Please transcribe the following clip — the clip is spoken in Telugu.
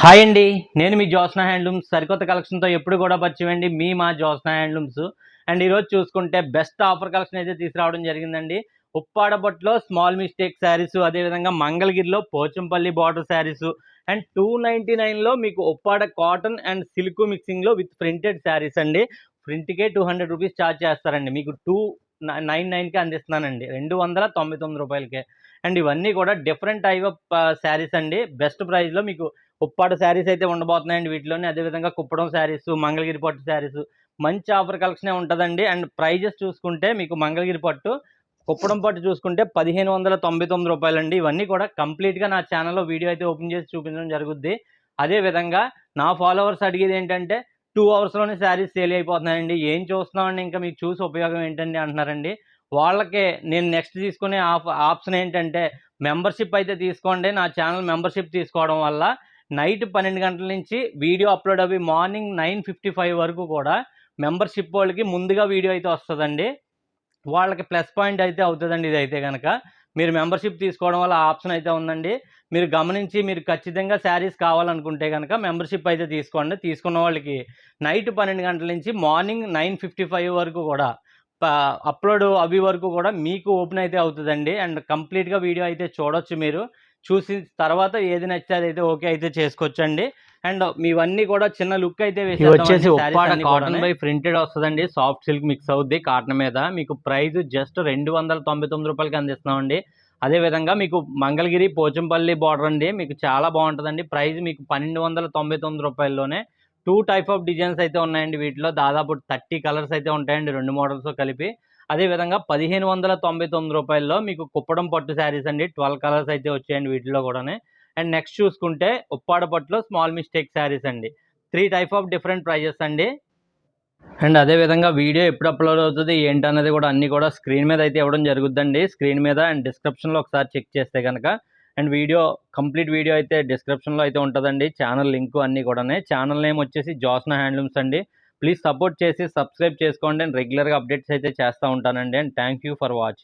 హాయ్ అండి, నేను మీ జ్యోత్స్న హ్యాండ్లూమ్స్ సరికొత్త కలెక్షన్తో ఎప్పుడు కూడా పరిచయండి మా జ్యోత్స్న హ్యాండ్లూమ్స్. అండ్ ఈరోజు చూసుకుంటే బెస్ట్ ఆఫర్ కలెక్షన్ అయితే తీసుకురావడం జరిగిందండి. ఉప్పాడపట్లో స్మాల్ మిస్టేక్ శారీస్, అదేవిధంగా మంగళగిరిలో పోచంపల్లి బార్డర్ శారీస్ అండ్ 299లో మీకు ఉప్పాడ కాటన్ అండ్ సిల్క్ మిక్సింగ్లో విత్ ప్రింటెడ్ శారీస్ అండి. ప్రింట్కే 200 రూపీస్ ఛార్జ్ చేస్తారండి, మీకు 299కి అందిస్తున్నానండి, 299 రూపాయలకే. అండ్ ఇవన్నీ కూడా డిఫరెంట్ టైప్ ఆఫ్ శారీస్ అండి. బెస్ట్ ప్రైస్లో మీకు ఉప్పాడ శారీస్ అయితే ఉండబోతున్నాయండి వీటిలోనే. అదేవిధంగా కుప్పడం శారీస్, మంగళగిరి పట్టు శారీస్ మంచి ఆఫర్ కలెక్షనే ఉంటుందండి. అండ్ ప్రైజెస్ చూసుకుంటే మీకు మంగళగిరి పట్టు, కుప్పడం పట్టు చూసుకుంటే 1599 రూపాయలండి. ఇవన్నీ కూడా కంప్లీట్గా నా ఛానల్లో వీడియో అయితే ఓపెన్ చేసి చూపించడం జరుగుద్ది. అదేవిధంగా నా ఫాలోవర్స్ అడిగేది ఏంటంటే 2 అవర్స్లోనే శారీస్ సేల్ అయిపోతున్నాయండి, ఏం చూస్తున్నామండి ఇంకా మీకు చూసి ఉపయోగం ఏంటండి అంటున్నారండి. వాళ్ళకే నేను నెక్స్ట్ తీసుకునే ఆప్షన్ ఏంటంటే మెంబర్షిప్ అయితే తీసుకోండి. నా ఛానల్ మెంబర్షిప్ తీసుకోవడం వల్ల నైట్ 12 గంటల నుంచి వీడియో అప్లోడ్ అవి మార్నింగ్ 9:55 వరకు కూడా మెంబర్షిప్ వాళ్ళకి ముందుగా వీడియో అయితే వస్తుందండి. వాళ్ళకి ప్లస్ పాయింట్ అయితే అవుతుందండి. ఇదైతే కనుక మీరు మెంబర్షిప్ తీసుకోవడం వల్ల ఆప్షన్ అయితే ఉందండి. మీరు గమనించి మీరు ఖచ్చితంగా శారీస్ కావాలనుకుంటే కనుక మెంబర్షిప్ అయితే తీసుకోండి. తీసుకున్న వాళ్ళకి నైట్ 12 గంటల నుంచి మార్నింగ్ 9:55 వరకు కూడా అప్లోడ్ అవి వరకు కూడా మీకు ఓపెన్ అయితే అవుతుందండి. అండ్ కంప్లీట్గా వీడియో అయితే చూడొచ్చు. మీరు చూసి తర్వాత ఏది నచ్చితే అదైతే ఓకే అయితే చేసుకోవచ్చండి. అండ్ మీవన్నీ కూడా చిన్న లుక్ అయితే వచ్చేసి ఉప్పాడ కాటన్ బై ప్రింటెడ్ వస్తుందండి. సాఫ్ట్ సిల్క్ మిక్స్ అవుద్ది కాటన్ మీద. మీకు ప్రైస్ జస్ట్ 299 రూపాయలకి అందిస్తున్నామండి. అదేవిధంగా మీకు మంగళగిరి పోచంపల్లి బార్డర్ అండి, మీకు చాలా బాగుంటుందండి. ప్రైస్ మీకు 1299 రూపాయల్లోనే 2 టైప్ ఆఫ్ డిజైన్స్ అయితే ఉన్నాయండి. వీటిలో దాదాపు 30 కలర్స్ అయితే ఉంటాయండి, 2 మోడల్స్తో కలిపి. అదేవిధంగా 1599 రూపాయల్లో మీకు కుప్పడం పట్టు శారీస్ అండి, 12 కలర్స్ అయితే వచ్చాయండి వీటిలో కూడా. అండ్ నెక్స్ట్ చూసుకుంటే ఉప్పాడ పట్టులో స్మాల్ మిస్టేక్ శారీస్ అండి, 3 టైప్ ఆఫ్ డిఫరెంట్ ప్రైజెస్ అండి. అండ్ అదేవిధంగా వీడియో ఎప్పుడు అప్లోడ్ అవుతుంది ఏంటన్నది కూడా అన్నీ కూడా స్క్రీన్ మీద అయితే ఇవ్వడం జరుగుద్దండి. స్క్రీన్ మీద అండ్ డిస్క్రిప్షన్లో ఒకసారి చెక్ చేస్తే కనుక. అండ్ కంప్లీట్ వీడియో అయితే డిస్క్రిప్షన్లో అయితే ఉంటుందండి. ఛానల్ లింక్ అన్నీ కూడా. ఛానల్ నేమ్ వచ్చేసి జ్యోత్స్న హ్యాండ్లూమ్స్ అండి. ప్లీజ్ సపోర్ట్ చేసి సబ్స్క్రైబ్ చేసుకోండి. అండ్ రెగ్యులర్గా అప్డేట్స్ అయితే చేస్తూ ఉంటానండి. And thank you for watching.